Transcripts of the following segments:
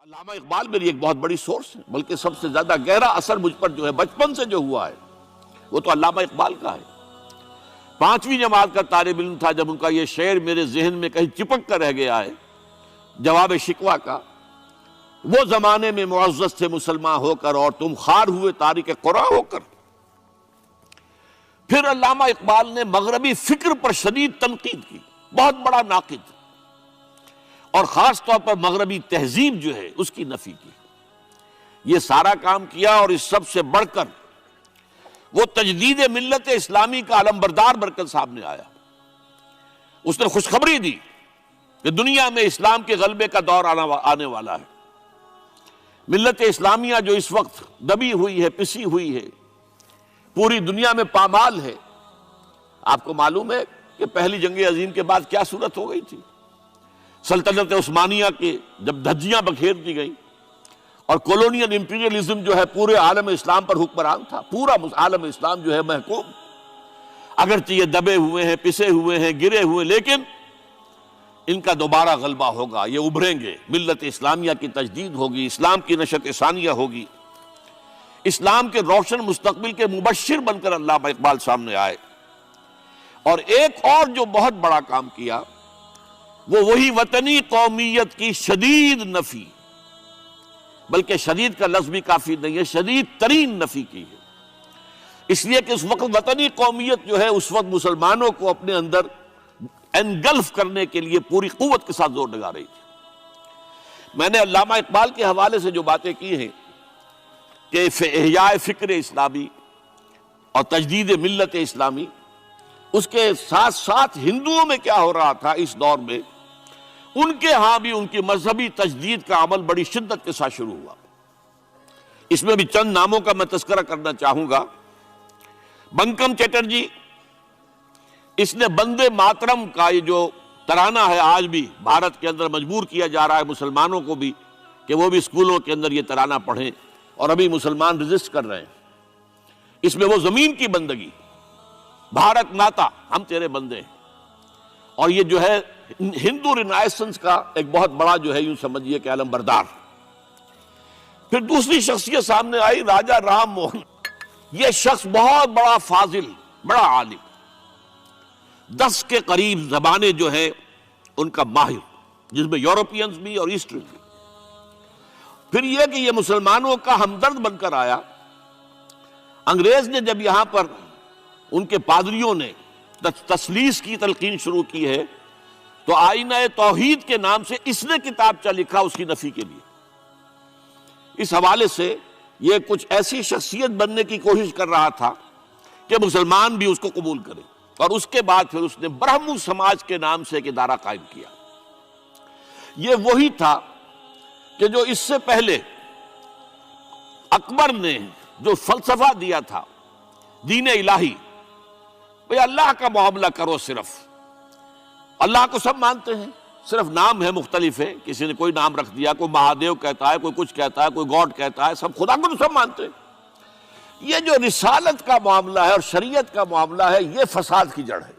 علامہ اقبال میری ایک بہت بڑی سورس ہے، بلکہ سب سے زیادہ گہرا اثر مجھ پر جو ہے بچپن سے جو ہوا ہے وہ تو علامہ اقبال کا ہے۔ 5ویں جماعت کا طالب علم تھا جب ان کا یہ شعر میرے ذہن میں کہیں چپک کر رہ گیا ہے، جواب شکوہ کا، وہ زمانے میں معزز تھے مسلمان ہو کر اور تم خوار ہوئے تارک قرآن ہو کر۔ پھر علامہ اقبال نے مغربی فکر پر شدید تنقید کی، بہت بڑا ناقد، اور خاص طور پر مغربی تہذیب جو ہے اس کی نفی کی۔ یہ سارا کام کیا اور اس سب سے بڑھ کر وہ تجدید ملت اسلامی کا علمبردار بن کر سامنے آیا۔ اس نے خوشخبری دی کہ دنیا میں اسلام کے غلبے کا دور آنے والا ہے۔ ملت اسلامیہ جو اس وقت دبی ہوئی ہے، پسی ہوئی ہے، پوری دنیا میں پامال ہے۔ آپ کو معلوم ہے کہ پہلی جنگ عظیم کے بعد کیا صورت ہو گئی تھی؟ سلطنت عثمانیہ کے جب دھجیاں بکھیر دی گئی اور کولونیل امپیریلزم جو ہے پورے عالم اسلام پر حکمران تھا، پورا عالم اسلام جو ہے محکوم، اگرچہ یہ دبے ہوئے ہیں، پسے ہوئے ہیں، گرے ہوئے، لیکن ان کا دوبارہ غلبہ ہوگا، یہ ابھریں گے، ملت اسلامیہ کی تجدید ہوگی، اسلام کی نشأت ثانیہ ہوگی۔ اسلام کے روشن مستقبل کے مبشر بن کر علامہ اقبال سامنے آئے۔ اور ایک اور جو بہت بڑا کام کیا وہ وہی وطنی قومیت کی شدید نفی، بلکہ شدید کا لفظ بھی کافی نہیں ہے، شدید ترین نفی کی ہے۔ اس لیے کہ اس وقت وطنی قومیت جو ہے اس وقت مسلمانوں کو اپنے اندر انگلف کرنے کے لیے پوری قوت کے ساتھ زور لگا رہی تھی۔ میں نے علامہ اقبال کے حوالے سے جو باتیں کی ہیں کہ احیاء فکر اسلامی اور تجدید ملت اسلامی، اس کے ساتھ ساتھ ہندوؤں میں کیا ہو رہا تھا اس دور میں، ان کے ہاں بھی ان کی مذہبی تجدید کا عمل بڑی شدت کے ساتھ شروع ہوا۔ اس میں بھی چند ناموں کا میں تذکرہ کرنا چاہوں گا۔ بنکم چٹرجی، اس نے بندے ماترم کا یہ جو ترانہ ہے آج بھی بھارت کے اندر مجبور کیا جا رہا ہے مسلمانوں کو بھی کہ وہ بھی اسکولوں کے اندر یہ ترانہ پڑھیں، اور ابھی مسلمان رجسٹ کر رہے ہیں۔ اس میں وہ زمین کی بندگی، بھارت ماتا ہم تیرے بندے ہیں، اور یہ جو ہے ہندو رینائسنس کا ایک بہت بڑا جو ہے یوں سمجھیے کہ علم بردار۔ پھر دوسری شخصیت سامنے آئی، راجہ رام موہن۔ یہ شخص بہت بڑا فاضل، بڑا عالم، 10 کے قریب زبانیں جو ہے ان کا ماہر، جس میں یورپینز بھی اور ایسٹرن بھی۔ پھر یہ کہ یہ مسلمانوں کا ہمدرد بن کر آیا۔ انگریز نے جب یہاں پر ان کے پادریوں نے تثلیث کی تلقین شروع کی ہے تو آئینہ توحید کے نام سے اس نے کتابچہ لکھا اس کی نفی کے لیے۔ اس حوالے سے یہ کچھ ایسی شخصیت بننے کی کوشش کر رہا تھا کہ مسلمان بھی اس کو قبول کرے، اور اس کے بعد پھر اس نے برہمو سماج کے نام سے ایک ادارہ قائم کیا۔ یہ وہی تھا کہ جو اس سے پہلے اکبر نے جو فلسفہ دیا تھا دین الہی، بھئی اللہ کا معاملہ کرو، صرف اللہ کو سب مانتے ہیں، صرف نام ہے مختلف ہے، کسی نے کوئی نام رکھ دیا، کوئی مہادیو کہتا ہے، کوئی کچھ کہتا ہے، کوئی گاڈ کہتا ہے، سب خدا کو تو سب مانتے ہیں۔ یہ جو رسالت کا معاملہ ہے اور شریعت کا معاملہ ہے، یہ فساد کی جڑ ہے۔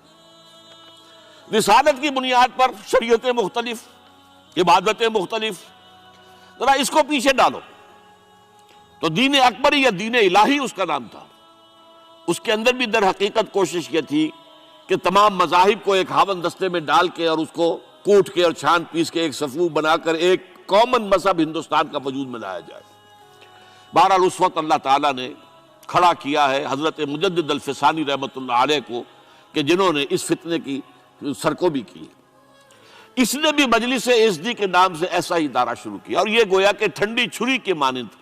رسالت کی بنیاد پر شریعتیں مختلف، عبادتیں مختلف، ذرا اس کو پیچھے ڈالو۔ تو دین اکبری یا دین الہی اس کا نام تھا۔ اس کے اندر بھی در حقیقت کوشش یہ تھی کہ تمام مذاہب کو ایک ہاون دستے میں ڈال کے اور اس کو کوٹ کے اور چھان پیس کے ایک صفوف بنا کر ایک کامن مذہب ہندوستان کا وجود میں لایا جائے۔ بہرحال اس وقت اللہ تعالیٰ نے کھڑا کیا ہے حضرت مجدد الفسانی رحمۃ اللہ علیہ کو، کہ جنہوں نے اس فتنے کی سرکوبی کی۔ اس نے بھی مجلس ازدی کے نام سے ایسا ہی ادارہ شروع کیا، اور یہ گویا کہ ٹھنڈی چھری کے مانند،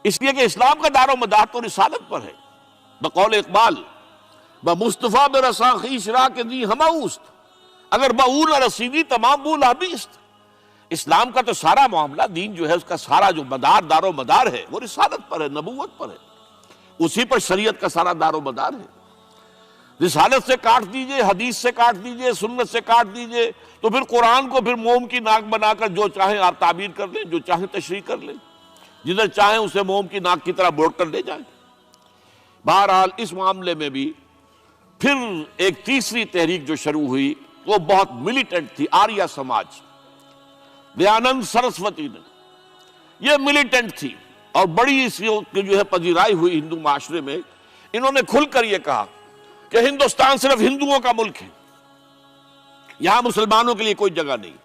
اس لیے کہ اسلام کا دار و مدار تو رسالت پر ہے۔ بقول اقبال، بمصطفیٰ برساں خویش را کے دی ہماؤست، اگر باؤ نہ رسیدی تمام بو لابیست۔ اسلام کا تو سارا معاملہ، دین جو ہے اس کا سارا جو مدار، دار و مدار ہے، وہ رسالت پر ہے، نبوت پر ہے، اسی پر شریعت کا سارا دار و مدار ہے۔ رسالت سے کاٹ دیجئے، حدیث سے کاٹ دیجئے، سنت سے کاٹ دیجئے، تو پھر قرآن کو پھر موم کی ناک بنا کر جو چاہیں آپ تعبیر کر لیں، جو چاہیں تشریح کر لیں، جدھر چاہیں اسے موم کی ناک کی طرح بوڑ کر لے جائیں۔ بہرحال اس معاملے میں بھی پھر ایک تیسری تحریک جو شروع ہوئی وہ بہت ملیٹنٹ تھی، آریہ سماج۔ دیانند سرسوتی نے یہ ملیٹنٹ تھی اور بڑی اس کی جو ہے پذیرائی ہوئی ہندو معاشرے میں. انہوں نے کھل کر یہ کہا کہ ہندوستان صرف ہندوؤں کا ملک ہے، یہاں مسلمانوں کے لیے کوئی جگہ نہیں،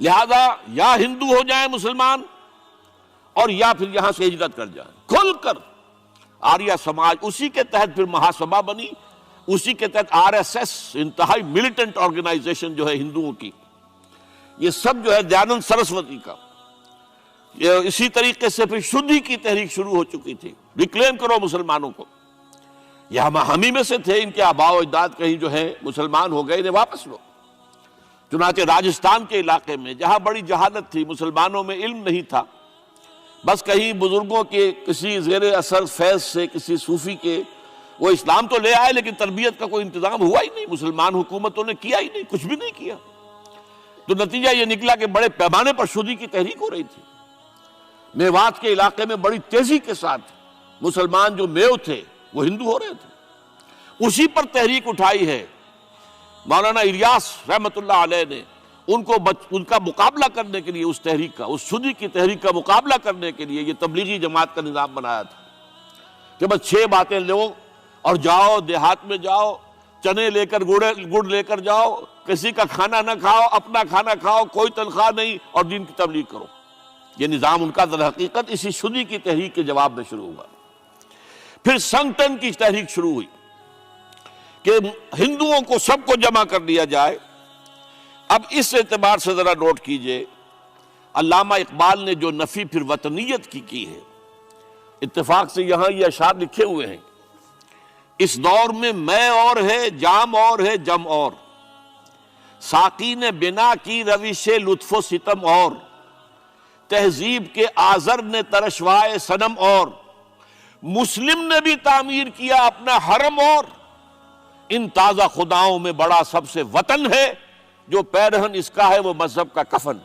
لہذا یا ہندو ہو جائیں مسلمان اور یا پھر یہاں سے ہجرت کر جائیں. کھل کر آریہ سماج، اسی کے تحت پھر مہاسبھا بنی، اسی کے تحت RSS انتہائی ملیٹنٹ آرگنائزیشن جو ہے ہندوؤں کی، یہ سب جو ہے دیانند سرسوتی کا. یہ اسی طریقے سے پھر شدھی کی تحریک شروع ہو چکی تھی، ریکلیم کرو مسلمانوں کو. یہ ہم ہی میں سے تھے، ان کے آباء و اجداد کہیں جو ہے مسلمان ہو گئے، انہیں واپس لو. چنانچہ راجستھان کے علاقے میں جہاں بڑی جہالت تھی، مسلمانوں میں علم نہیں تھا، بس کہیں بزرگوں کے کسی زیر اثر فیض سے، کسی صوفی کے، وہ اسلام تو لے آئے لیکن تربیت کا کوئی انتظام ہوا ہی نہیں، مسلمان حکومتوں نے کیا ہی نہیں، کچھ بھی نہیں کیا. تو نتیجہ یہ نکلا کہ بڑے پیمانے پر شدھی کی تحریک ہو رہی تھی. میوات کے علاقے میں بڑی تیزی کے ساتھ مسلمان جو میو تھے وہ ہندو ہو رہے تھے. اسی پر تحریک اٹھائی ہے مولانا الیاس رحمت اللہ علیہ نے. ان کا مقابلہ کرنے کے لیے، اس تحریک کا، اس شدھی کی تحریک کا مقابلہ کرنے کے لیے یہ تبلیغی جماعت کا نظام بنایا تھا کہ بس 6 باتیں لو اور جاؤ، دیہات میں جاؤ، چنے لے کر گڑ لے کر جاؤ، کسی کا کھانا نہ کھاؤ، اپنا کھانا کھاؤ، کوئی تنخواہ نہیں، اور دین کی تبلیغ کرو. یہ نظام ان کا در حقیقت اسی شدھی کی تحریک کے جواب میں شروع ہوا. پھر سنگٹن کی تحریک شروع ہوئی کہ ہندوؤں کو سب کو جمع کر لیا جائے. اب اس اعتبار سے ذرا نوٹ کیجئے، علامہ اقبال نے جو نفی پھر وطنیت کی ہے، اتفاق سے یہاں یہ اشعار لکھے ہوئے ہیں: اس دور میں میں اور ہے، جام اور ہے، جم اور، ساقی نے بنا کی روش لطف و ستم اور، تہذیب کے آزر نے ترشوائے صنم اور، مسلم نے بھی تعمیر کیا اپنا حرم اور، ان تازہ خداؤں میں بڑا سب سے وطن ہے، جو پیرہن اس کا ہے وہ مذہب کا کفن.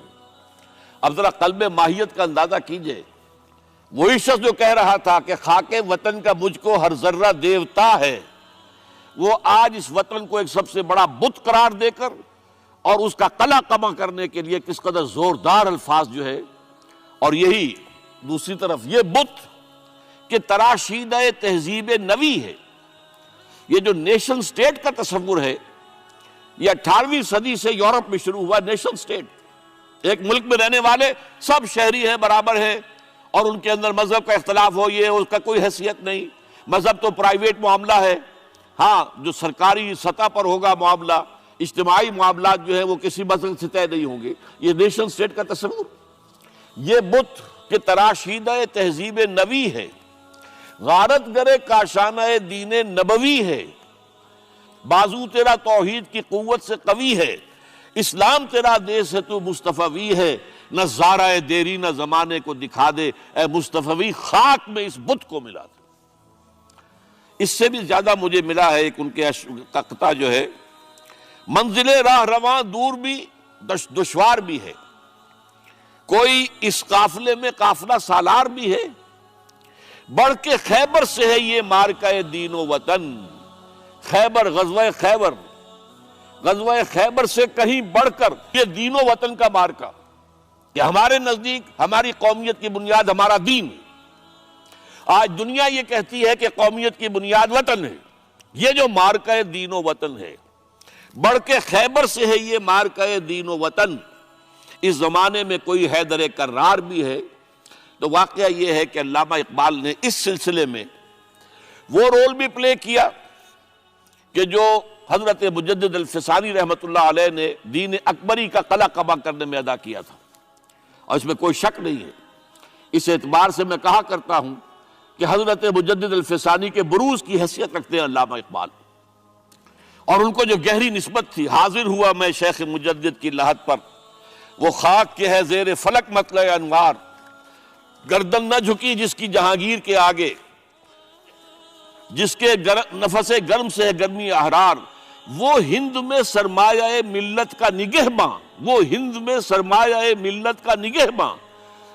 اب ذرا قلب ماہیت کا اندازہ کیجئے. وہی شخص جو کہہ رہا تھا کہ خاک وطن کا مجھ کو ہر ذرہ دیوتا ہے، وہ آج اس وطن کو ایک سب سے بڑا بت قرار دے کر اور اس کا قلع کما کرنے کے لیے کس قدر زوردار الفاظ جو ہے. اور یہی دوسری طرف یہ بت کہ تراشیدہ تہذیب نوی ہے. یہ جو نیشن سٹیٹ کا تصور ہے، یہ 18ویں صدی سے یورپ میں شروع ہوا. نیشن سٹیٹ، ایک ملک میں رہنے والے سب شہری ہیں، برابر ہیں، اور ان کے اندر مذہب کا اختلاف ہو، یہ اس کا کوئی حیثیت نہیں. مذہب تو پرائیویٹ معاملہ ہے، ہاں جو سرکاری سطح پر ہوگا معاملہ، اجتماعی معاملات جو ہے وہ کسی مذہب سے طے نہیں ہوں گے. یہ نیشن سٹیٹ کا تصور، یہ بت کہ تراشیدہ تہذیب نوی ہے، غارت گرے کاشانہ دین نبوی ہے، بازو تیرا توحید کی قوت سے قوی ہے، اسلام تیرا دیس ہے تو مصطفی ہے، نہ زارہ دیری نہ زمانے کو دکھا دے، اے مصطفی خاک میں اس بت کو ملا دے. اس سے بھی زیادہ مجھے ملا ہے ایک ان کے قطعہ جو ہے: منزل راہ رواں دور بھی دشوار بھی ہے، کوئی اس قافلے میں قافلہ سالار بھی ہے، بڑھ کے خیبر سے ہے یہ مارکہ دین و وطن. خیبر، غزوہ خیبر سے کہیں بڑھ کر یہ دین و وطن کا مارکہ، کہ ہمارے نزدیک ہماری قومیت کی بنیاد ہمارا دین. آج دنیا یہ کہتی ہے کہ قومیت کی بنیاد وطن ہے. یہ جو مارکہ دین و وطن ہے، بڑھ کے خیبر سے ہے یہ مارکہ دین و وطن. اس زمانے میں کوئی حیدر کرار بھی ہے. تو واقعہ یہ ہے کہ علامہ اقبال نے اس سلسلے میں وہ رول بھی پلے کیا کہ جو حضرت مجدد الفسانی رحمت اللہ علیہ نے دین اکبری کا قلع کما کرنے میں ادا کیا تھا، اور اس میں کوئی شک نہیں ہے. اس اعتبار سے میں کہا کرتا ہوں کہ حضرت مجدد الفسانی کے بروز کی حیثیت رکھتے ہیں علامہ اقبال، اور ان کو جو گہری نسبت تھی. حاضر ہوا میں شیخ مجدد کی لحد پر، وہ خاک کے ہے زیر فلک مطلع انوار، گردن نہ جھکی جس کی جہانگیر کے آگے، جس کے نفس گرم سے ہے گرمی احرار. وہ ہند میں سرمایہ ملت کا نگہباں، وہ ہند میں سرمایہ ملت کا نگہباں.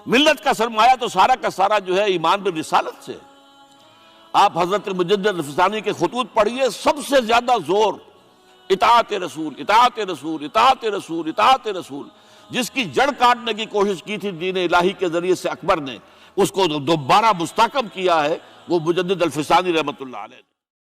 ملت کا سرمایہ تو سارا کا سارا جو ہے ایمان بالرسالت سے. آپ حضرت مجدد الفسانی کے خطوط پڑھیے، سب سے زیادہ زور اطاعت رسول، اطاعت رسول، اطاعت رسول، اطاعت رسول. جس کی جڑ کاٹنے کی کوشش کی تھی دین الہی کے ذریعے سے اکبر نے، اس کو دوبارہ مستحکم کیا ہے وہ مجدد الفسانی رحمۃ اللہ علیہ نے۔